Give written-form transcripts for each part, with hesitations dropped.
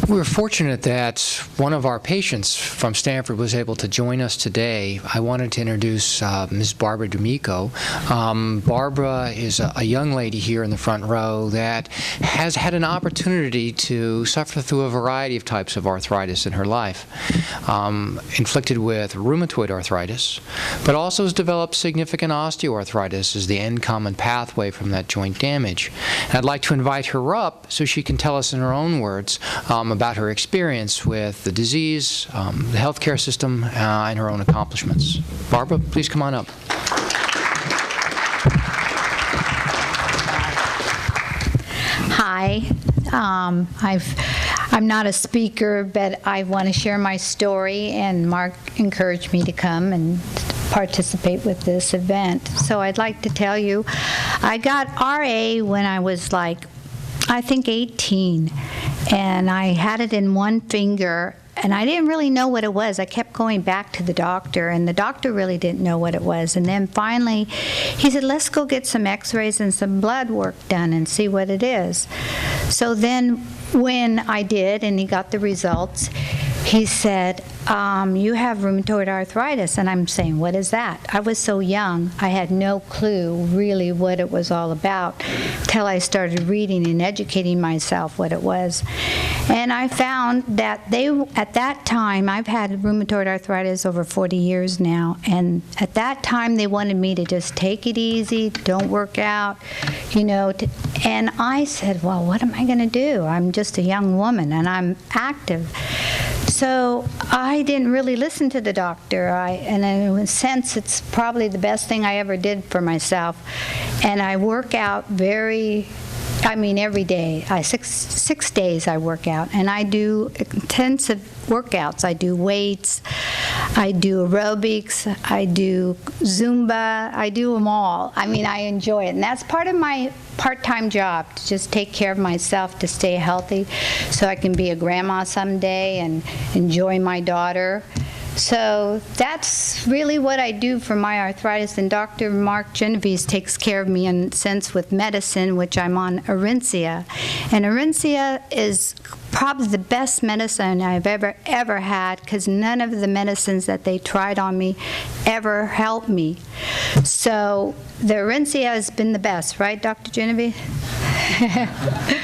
We were fortunate that one of our patients from Stanford was able to join us today. I wanted to introduce Ms. Barbara D'Amico. Barbara is a young lady here in the front row that has had an opportunity to suffer through a variety of types of arthritis in her life. Inflicted with rheumatoid arthritis, but also has developed significant osteoarthritis as the end common pathway from that joint damage. And I'd like to invite her up so she can tell us in her own words about her experience with the disease, the healthcare system, and her own accomplishments. Barbara, please come on up. Hi. I'm not a speaker, but I want to share my story, and Mark encouraged me to come and participate with this event. So I'd like to tell you, I got RA when I was I think 18, and I had it in one finger, and I didn't really know what it was. I kept going back to the doctor, and the doctor really didn't know what it was. And then finally, he said, let's go get some x-rays and some blood work done and see what it is. So then when I did, and he got the results, he said, you have rheumatoid arthritis. And I'm saying, what is that? I was so young, I had no clue really what it was all about till I started reading and educating myself what it was. And I found that at that time, I've had rheumatoid arthritis over 40 years now, and at that time they wanted me to just take it easy, don't work out, and I said, well, what am I going to do? I'm just a young woman and I'm active. So I didn't really listen to the doctor, and in a sense, it's probably the best thing I ever did for myself. And I work out every day. 6 days I work out, and I do intensive workouts. I do weights, I do aerobics, I do Zumba, I do them all. I enjoy it, and that's part of my part-time job, to just take care of myself, to stay healthy, so I can be a grandma someday and enjoy my daughter. So that's really what I do for my arthritis, and Dr. Mark Genovese takes care of me in a sense with medicine, which I'm on Arincia. And Arincia is probably the best medicine I've ever had, because none of the medicines that they tried on me ever helped me. So the Arincia has been the best, right, Dr. Genovese?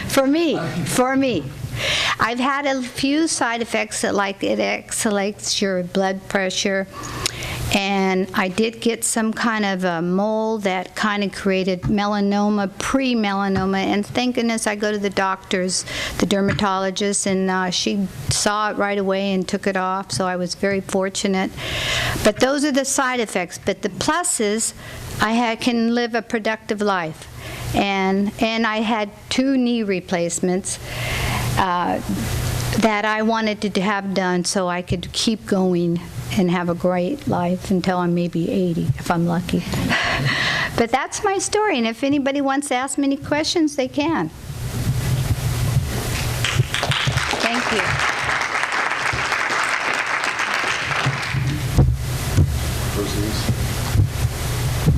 For me. I've had a few side effects that it escalates your blood pressure, and I did get some kind of a mole that kind of created melanoma, pre-melanoma, and thank goodness I go to the doctors, the dermatologist, and she saw it right away and took it off, so I was very fortunate. But those are the side effects. But the pluses, I can live a productive life. And I had 2 knee replacements that I wanted to have done so I could keep going and have a great life until I'm maybe 80, if I'm lucky. But that's my story, and if anybody wants to ask me any questions, they can. Thank you.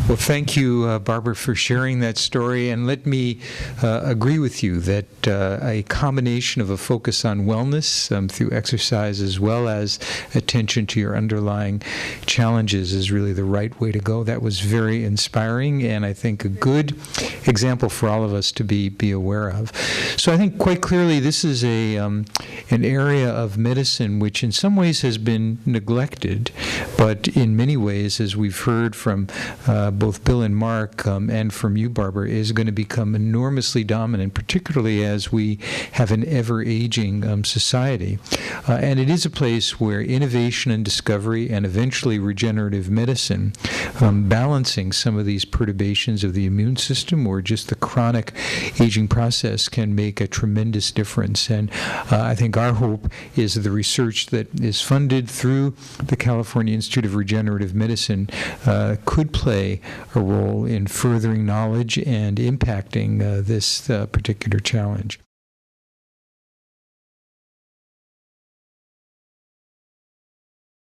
Well, thank you, Barbara, for sharing that story. And let me agree with you that a combination of a focus on wellness through exercise as well as attention to your underlying challenges is really the right way to go. That was very inspiring, and I think a good example for all of us to be aware of. So I think quite clearly this is an area of medicine which in some ways has been neglected, but in many ways, as we've heard from both Bill and Mark and from you, Barbara, is going to become enormously dominant, particularly as we have an ever-aging society. And it is a place where innovation and discovery and eventually regenerative medicine, balancing some of these perturbations of the immune system or just the chronic aging process, can make a tremendous difference. And I think our hope is that the research that is funded through the California Institute of Regenerative Medicine could play a role in furthering knowledge and impacting this particular challenge.